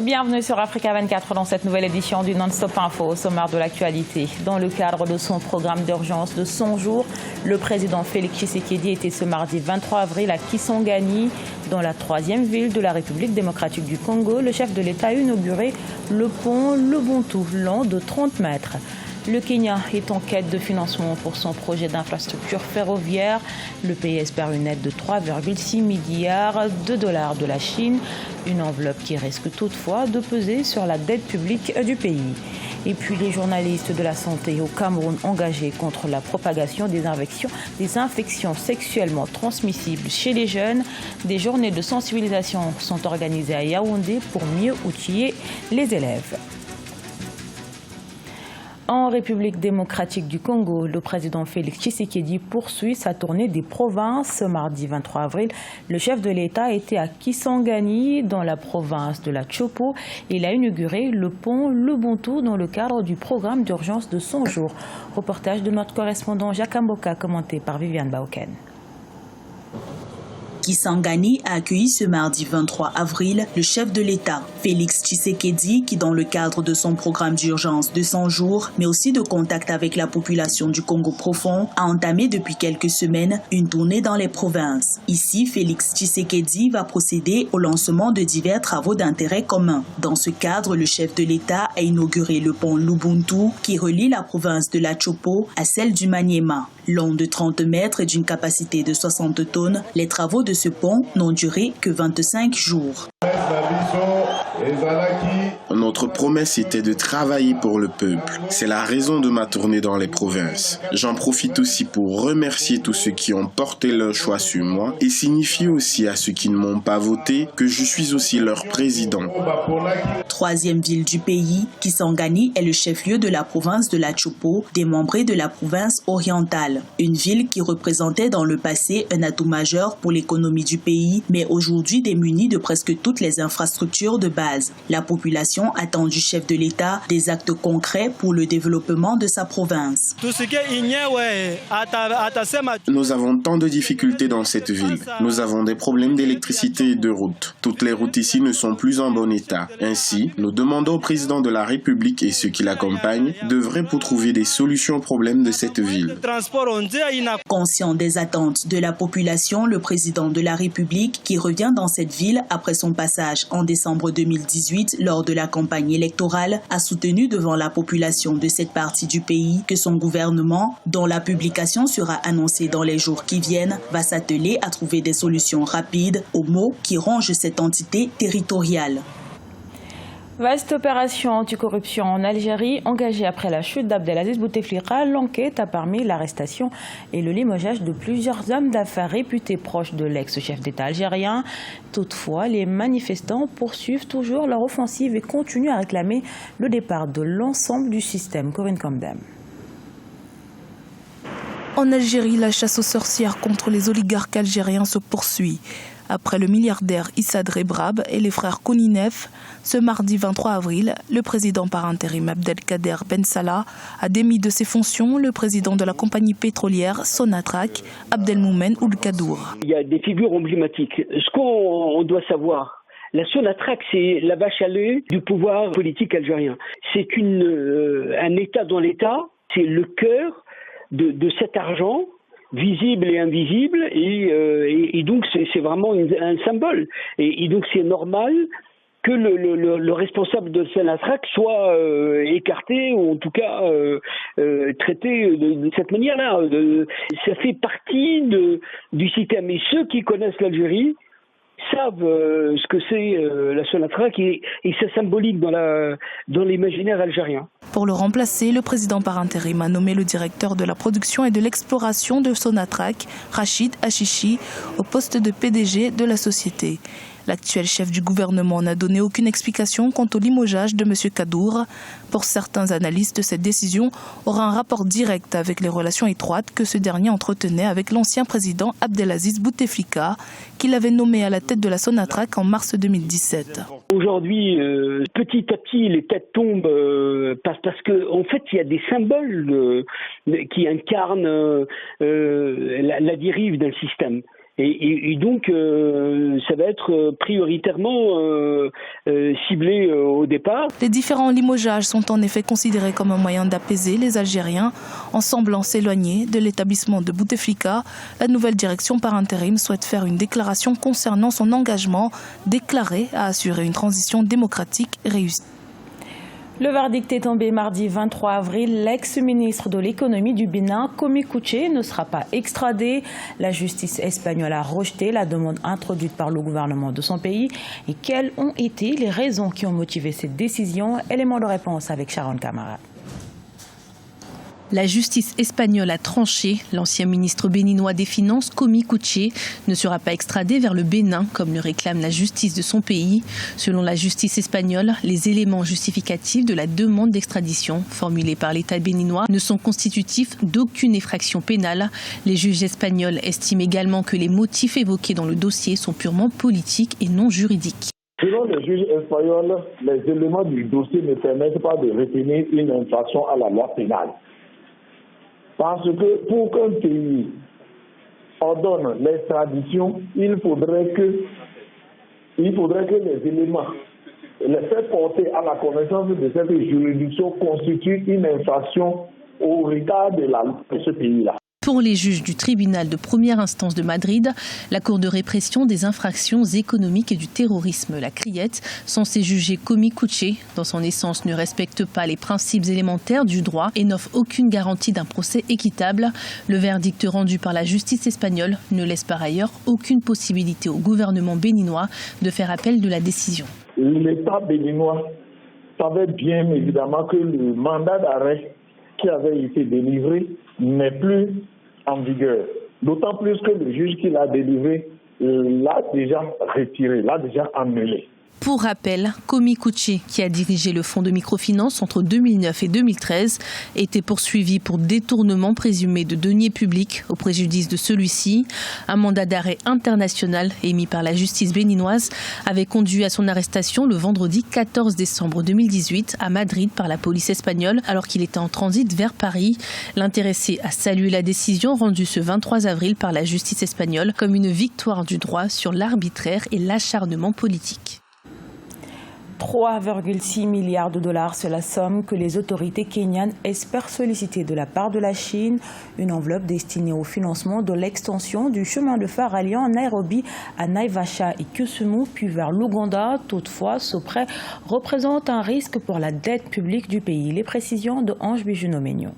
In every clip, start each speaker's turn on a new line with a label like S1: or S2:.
S1: Bienvenue sur Africa 24 dans cette nouvelle édition du Non-Stop Info au sommaire de l'actualité. Dans le cadre de son programme d'urgence de 100 jours, le président Félix Tshisekedi était ce mardi 23 avril à Kisangani, dans la troisième ville de la République démocratique du Congo. Le chef de l'État a inauguré le pont Lubuntu, long de 30 mètres. Le Kenya est en quête de financement pour son projet d'infrastructure ferroviaire. Le pays espère une aide de 3,6 milliards de dollars de la Chine, une enveloppe qui risque toutefois de peser sur la dette publique du pays. Et puis les journalistes de la santé au Cameroun engagés contre la propagation des infections sexuellement transmissibles chez les jeunes. Des journées de sensibilisation sont organisées à Yaoundé pour mieux outiller les élèves. En République démocratique du Congo, le président Félix Tshisekedi poursuit sa tournée des provinces. Ce mardi 23 avril, le chef de l'État était à Kisangani, dans la province de la Chopo. Il a inauguré le pont Lubuntu dans le cadre du programme d'urgence de 100 jours. Reportage de notre correspondant Jacques Mboka, commenté par Viviane Baoken.
S2: Kisangani a accueilli ce mardi 23 avril le chef de l'État, Félix Tshisekedi, qui dans le cadre de son programme d'urgence de 100 jours, mais aussi de contact avec la population du Congo profond, a entamé depuis quelques semaines une tournée dans les provinces. Ici, Félix Tshisekedi va procéder au lancement de divers travaux d'intérêt commun. Dans ce cadre, le chef de l'État a inauguré le pont Lubuntu qui relie la province de la Chopo à celle du Maniema. Long de 30 mètres et d'une capacité de 60 tonnes, les travaux de ce pont n'ont duré que 25 jours.
S3: Notre promesse était de travailler pour le peuple. C'est la raison de ma tournée dans les provinces. J'en profite aussi pour remercier tous ceux qui ont porté leur choix sur moi et signifier aussi à ceux qui ne m'ont pas voté que je suis aussi leur président.
S2: Troisième ville du pays, Kisangani est le chef-lieu de la province de la Chopo, démembrée de la province orientale. Une ville qui représentait dans le passé un atout majeur pour l'économie du pays, mais aujourd'hui démunie de presque toutes les infrastructures de base. La population attend du chef de l'État des actes concrets pour le développement de sa province.
S3: Nous avons tant de difficultés dans cette ville. Nous avons des problèmes d'électricité et de routes. Toutes les routes ici ne sont plus en bon état. Ainsi, nous demandons au président de la République et ceux qui l'accompagnent d'œuvrer pour trouver des solutions aux problèmes de cette ville.
S2: Conscient des attentes de la population, le président de la République, qui revient dans cette ville après son passage en décembre 2018 lors de la campagne électorale, a soutenu devant la population de cette partie du pays que son gouvernement, dont la publication sera annoncée dans les jours qui viennent, va s'atteler à trouver des solutions rapides aux maux qui rongent cette entité territoriale.
S1: Vaste opération anticorruption en Algérie, engagée après la chute d'Abdelaziz Bouteflika. L'enquête a permis l'arrestation et le limogeage de plusieurs hommes d'affaires réputés proches de l'ex-chef d'État algérien. Toutefois, les manifestants poursuivent toujours leur offensive et continuent à réclamer le départ de l'ensemble du système. Corinne Kamdem.
S4: En Algérie, la chasse aux sorcières contre les oligarques algériens se poursuit. Après le milliardaire Issa Rebrab et les frères Kouninef, ce mardi 23 avril, le président par intérim Abdelkader Ben Salah a démis de ses fonctions le président de la compagnie pétrolière Sonatrach, Abdelmoumen Ould Kadour.
S5: Il y a des figures emblématiques. Ce qu'on doit savoir, la Sonatrach, c'est la vache à lait du pouvoir politique algérien. C'est un État dans l'État, c'est le cœur de cet argent visible et invisible, et donc c'est vraiment un symbole. Et donc c'est normal que le responsable de Sonatrach soit écarté, ou en tout cas traité de cette manière-là. Ça fait partie du système. Et ceux qui connaissent l'Algérie savent ce que c'est la Sonatrach, et c'est symbolique dans l'imaginaire algérien.
S4: Pour le remplacer, le président par intérim a nommé le directeur de la production et de l'exploration de Sonatrach, Rachid Hachichi, au poste de PDG de la société. L'actuel chef du gouvernement n'a donné aucune explication quant au limogeage de M. Kadour. Pour certains analystes, cette décision aura un rapport direct avec les relations étroites que ce dernier entretenait avec l'ancien président Abdelaziz Bouteflika, qu'il avait nommé à la tête de la Sonatrach en mars 2017.
S5: Aujourd'hui, petit à petit, les têtes tombent parce que en fait, il y a des symboles qui incarnent la dérive d'un système. Et donc, ça va être prioritairement ciblé au départ.
S4: Les différents limogeages sont en effet considérés comme un moyen d'apaiser les Algériens en semblant s'éloigner de l'établissement de Bouteflika. La nouvelle direction par intérim souhaite faire une déclaration concernant son engagement déclaré à assurer une transition démocratique réussie.
S1: Le verdict est tombé mardi 23 avril. L'ex-ministre de l'économie du Bénin, Komi Kouché, ne sera pas extradé. La justice espagnole a rejeté la demande introduite par le gouvernement de son pays. Et quelles ont été les raisons qui ont motivé cette décision? Élément de réponse avec Sharon Camara.
S6: La justice espagnole a tranché. L'ancien ministre béninois des Finances, Komi Kouché, ne sera pas extradé vers le Bénin, comme le réclame la justice de son pays. Selon la justice espagnole, les éléments justificatifs de la demande d'extradition formulée par l'État béninois ne sont constitutifs d'aucune infraction pénale. Les juges espagnols estiment également que les motifs évoqués dans le dossier sont purement politiques et non juridiques.
S7: Selon les juges espagnols, les éléments du dossier ne permettent pas de retenir une infraction à la loi pénale. Parce que pour qu'un pays ordonne l'extradition, il faudrait que les éléments, les faits portés à la connaissance de cette juridiction constituent une infraction au regard de la loi de ce pays-là.
S6: Pour les juges du tribunal de première instance de Madrid, la Cour de répression des infractions économiques et du terrorisme, la CRIET, censée juger Komi Kouché, dans son essence ne respecte pas les principes élémentaires du droit et n'offre aucune garantie d'un procès équitable. Le verdict rendu par la justice espagnole ne laisse par ailleurs aucune possibilité au gouvernement béninois de faire appel de la décision.
S7: L'État béninois savait bien évidemment que le mandat d'arrêt qui avait été délivré n'est plus en vigueur. D'autant plus que le juge qui l'a délivré l'a déjà retiré, l'a déjà annulé.
S6: Pour rappel, Komi Kouché, qui a dirigé le fonds de microfinance entre 2009 et 2013, était poursuivi pour détournement présumé de deniers publics au préjudice de celui-ci. Un mandat d'arrêt international émis par la justice béninoise avait conduit à son arrestation le vendredi 14 décembre 2018 à Madrid par la police espagnole alors qu'il était en transit vers Paris. L'intéressé a salué la décision rendue ce 23 avril par la justice espagnole comme une victoire du droit sur l'arbitraire et l'acharnement politique.
S1: 3,6 milliards de dollars, c'est la somme que les autorités kenyanes espèrent solliciter de la part de la Chine. Une enveloppe destinée au financement de l'extension du chemin de fer alliant Nairobi à Naivasha et Kisumu, puis vers l'Ouganda. Toutefois, ce prêt représente un risque pour la dette publique du pays. Les précisions de Ange Bijunomenyo.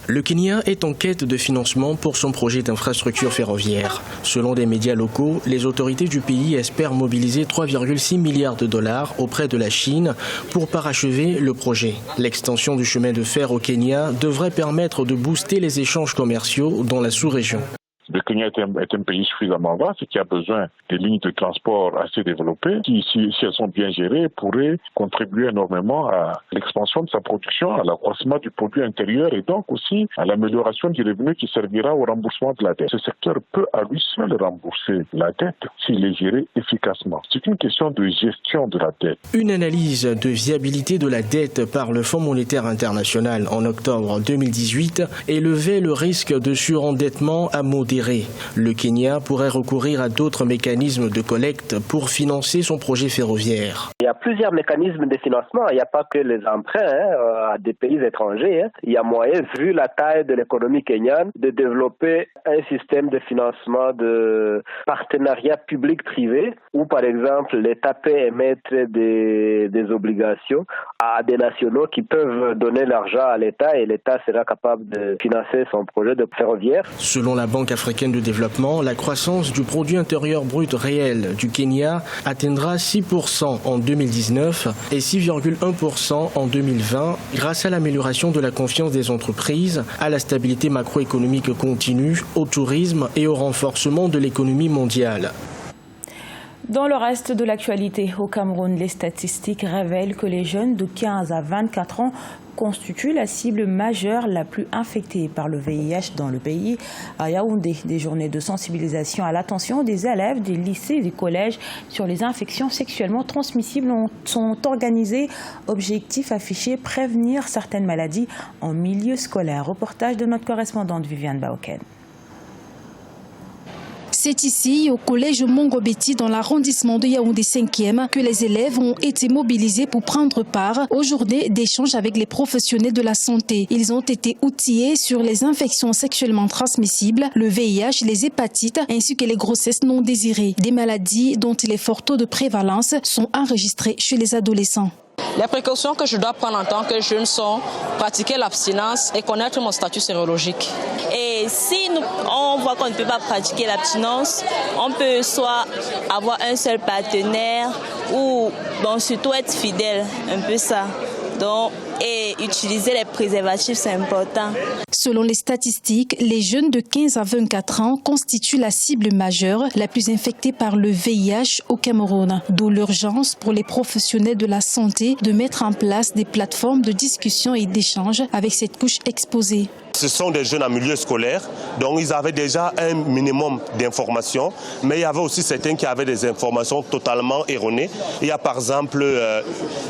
S8: Le Kenya est en quête de financement pour son projet d'infrastructure ferroviaire. Selon des médias locaux, les autorités du pays espèrent mobiliser 3,6 milliards de dollars auprès de la Chine pour parachever le projet. L'extension du chemin de fer au Kenya devrait permettre de booster les échanges commerciaux dans la sous-région.
S9: Le Kenya est un pays suffisamment vaste qui a besoin de lignes de transport assez développées qui, si elles sont bien gérées, pourraient contribuer énormément à l'expansion de sa production, à l'accroissement du produit intérieur et donc aussi à l'amélioration du revenu qui servira au remboursement de la dette. Ce secteur peut à lui seul rembourser la dette s'il est géré efficacement. C'est une question de gestion de la dette.
S8: Une analyse de viabilité de la dette par le Fonds monétaire international en octobre 2018 élevait le risque de surendettement à modéré. Le Kenya pourrait recourir à d'autres mécanismes de collecte pour financer son projet ferroviaire.
S10: Il y a plusieurs mécanismes de financement. Il n'y a pas que les emprunts à des pays étrangers. Il y a moyen, vu la taille de l'économie kenyane, de développer un système de financement de partenariat public-privé où, par exemple, l'État peut émettre des obligations à des nationaux qui peuvent donner l'argent à l'État et l'État sera capable de financer son projet de ferroviaire.
S8: Selon la Banque africaine de développement, la croissance du produit intérieur brut réel du Kenya atteindra 6% en 2019 et 6,1% en 2020 grâce à l'amélioration de la confiance des entreprises, à la stabilité macroéconomique continue, au tourisme et au renforcement de l'économie mondiale.
S1: Dans le reste de l'actualité, au Cameroun, les statistiques révèlent que les jeunes de 15 à 24 ans constituent la cible majeure la plus infectée par le VIH dans le pays. À Yaoundé, des journées de sensibilisation à l'attention des élèves des lycées et des collèges sur les infections sexuellement transmissibles sont organisées. Objectif affiché, prévenir certaines maladies en milieu scolaire. Reportage de notre correspondante Viviane Baoken.
S11: C'est ici, au collège Mongobeti, dans l'arrondissement de Yaoundé 5e, que les élèves ont été mobilisés pour prendre part aux journées d'échange avec les professionnels de la santé. Ils ont été outillés sur les infections sexuellement transmissibles, le VIH, les hépatites, ainsi que les grossesses non désirées. Des maladies dont il est fort taux de prévalence sont enregistrées chez les adolescents.
S12: Les précautions que je dois prendre en tant que jeune sont pratiquer l'abstinence et connaître mon statut sérologique.
S13: Et si on voit qu'on ne peut pas pratiquer l'abstinence, on peut soit avoir un seul partenaire ou surtout être fidèle, un peu ça. Et utiliser les préservatifs, c'est important.
S11: Selon les statistiques, les jeunes de 15 à 24 ans constituent la cible majeure, la plus infectée par le VIH au Cameroun. D'où l'urgence pour les professionnels de la santé de mettre en place des plateformes de discussion et d'échange avec cette couche exposée.
S14: Ce sont des jeunes en milieu scolaire, donc ils avaient déjà un minimum d'informations, mais il y avait aussi certains qui avaient des informations totalement erronées. Il y a par exemple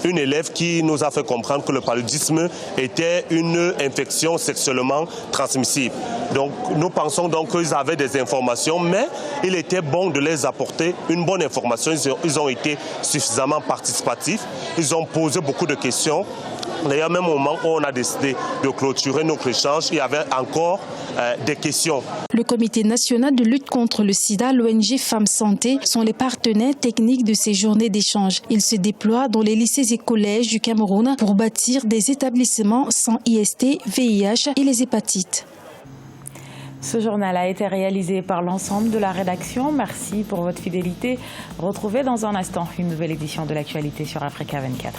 S14: une élève qui nous a fait comprendre que le paludisme était une infection sexuellement transmissible. Donc nous pensons donc qu'ils avaient des informations, mais il était bon de les apporter une bonne information. Ils ont été suffisamment participatifs, ils ont posé beaucoup de questions. D'ailleurs, même au moment où on a décidé de clôturer notre échange, il y avait encore des questions.
S11: Le Comité national de lutte contre le sida, l'ONG Femmes Santé, sont les partenaires techniques de ces journées d'échange. Ils se déploient dans les lycées et collèges du Cameroun pour bâtir des établissements sans IST, VIH et les hépatites.
S1: Ce journal a été réalisé par l'ensemble de la rédaction. Merci pour votre fidélité. Retrouvez dans un instant une nouvelle édition de l'actualité sur Africa 24.